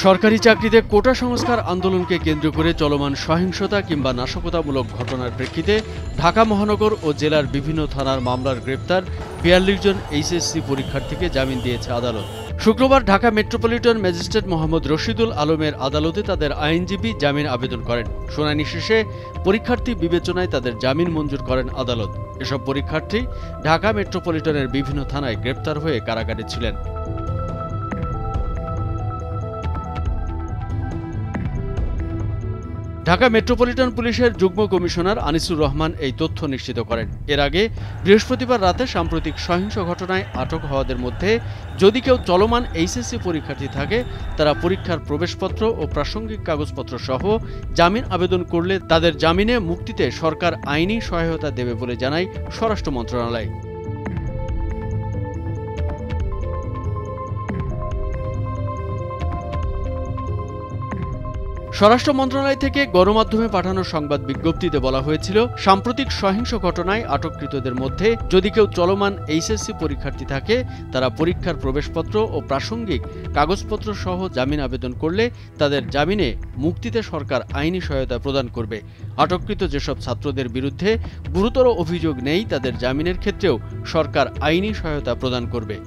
সরকারি চাকরিতে কোটা সংস্কার আন্দোলনকে কেন্দ্র করে চলমান সহিংসতা কিংবা নাশকতামূলক ঘটনার প্রেক্ষিতে ঢাকা মহানগর ও জেলার বিভিন্ন থানার মামলার গ্রেপ্তার ৪২ জন এইচএসসি পরীক্ষার্থীকে জামিন দিয়েছে আদালত। শুক্রবার ঢাকা মেট্রোপলিটন ম্যাজিস্ট্রেট মোহাম্মদ রশিদুল আলমের আদালতে তাদের আইনজীবী জামিন আবেদন করেন। শুনানি শেষে পরীক্ষার্থী বিবেচনায় তাদের জামিন মঞ্জুর করেন আদালত। এসব পরীক্ষার্থী ঢাকা মেট্রোপলিটনের বিভিন্ন থানায় গ্রেপ্তার হয়ে কারাগারে ছিলেন। ঢাকা মেট্রোপলিটন পুলিশের যুগ্ম কমিশনার আনিসুর রহমান এই তথ্য নিশ্চিত করেন। এর আগে বৃহস্পতিবার রাতে সাম্প্রতিক সহিংস ঘটনায় আটক হওয়াদের মধ্যে যদি কেউ চলমান এইচএসসি পরীক্ষার্থী থাকে, তারা পরীক্ষার প্রবেশপত্র ও প্রাসঙ্গিক কাগজপত্র সহ জামিন আবেদন করলে তাদের জামিনে মুক্তিতে সরকার আইনি সহায়তা দেবে বলে জানায় স্বরাষ্ট্র মন্ত্রণালয়। স্বরাষ্ট্র মন্ত্রণালয় থেকে গণমাধ্যমে পাঠানো সংবাদ বিজ্ঞপ্তিতে বলা হয়েছিল, সাম্প্রতিক সহিংস ঘটনায় আটককৃতদের মধ্যে যদি কেউ চলমান এইচএসসি পরীক্ষার্থী থাকে, তারা পরীক্ষার প্রবেশপত্র ও প্রাসঙ্গিক কাগজপত্র সহ জামিন আবেদন করলে তাদের জামিনে মুক্তিতে সরকার আইনি সহায়তা প্রদান করবে। আটককৃত যেসব ছাত্রদের বিরুদ্ধে গুরুতর অভিযোগ নেই, তাদের জামিনের ক্ষেত্রেও সরকার আইনি সহায়তা প্রদান করবে।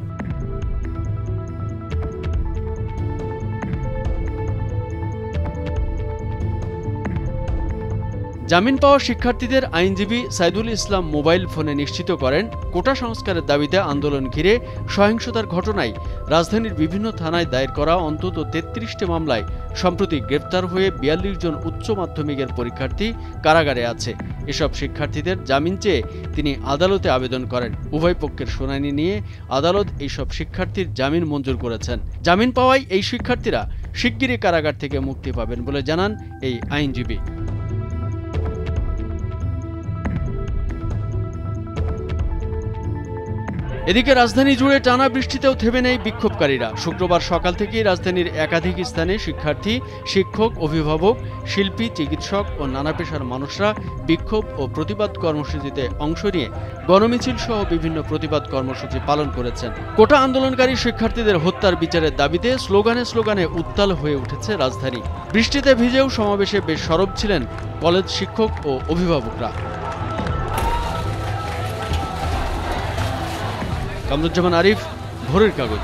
জামিন পাওয়া শিক্ষার্থীদের আইনজীবী সাইদুল ইসলাম মোবাইল ফোনে নিশ্চিত করেন, কোটা সংস্কারের দাবিতে আন্দোলন ঘিরে সহিংসতার ঘটনায় রাজধানীর বিভিন্ন থানায় দায়ের করা অন্তত ৩৩টি মামলায় সম্প্রতি গ্রেপ্তার হয়ে ৪২ জন উচ্চ মাধ্যমিকের পরীক্ষার্থী কারাগারে আছে। এসব শিক্ষার্থীদের জামিন চেয়ে তিনি আদালতে আবেদন করেন। উভয় পক্ষের শুনানি নিয়ে আদালত এইসব শিক্ষার্থীর জামিন মঞ্জুর করেছেন। জামিন পাওয়ায় এই শিক্ষার্থীরা শিগগিরই কারাগার থেকে মুক্তি পাবেন বলে জানান এই আইনজীবী। এদিকে রাজধানী জুড়ে টানা বৃষ্টিতেও থেমে নেই বিক্ষোভকারীরা। শুক্রবার সকাল থেকেই রাজধানীর একাধিক স্থানে শিক্ষার্থী, শিক্ষক, অভিভাবক, শিল্পী, চিকিৎসক ও নানা পেশার মানুষরা বিক্ষোভ ও প্রতিবাদ কর্মসূচিতে অংশ নিয়ে গণমিছিল সহ বিভিন্ন প্রতিবাদ কর্মসূচি পালন করেছেন। কোটা আন্দোলনকারী শিক্ষার্থীদের হত্যার বিচারের দাবিতে স্লোগানে স্লোগানে উত্তাল হয়ে উঠেছে রাজধানী। বৃষ্টিতে ভিজেও সমাবেশে বেশ সরব ছিলেন কলেজ শিক্ষক ও অভিভাবকরা। কামরুজ্জামান আরিফ, ভোরের কাগজ।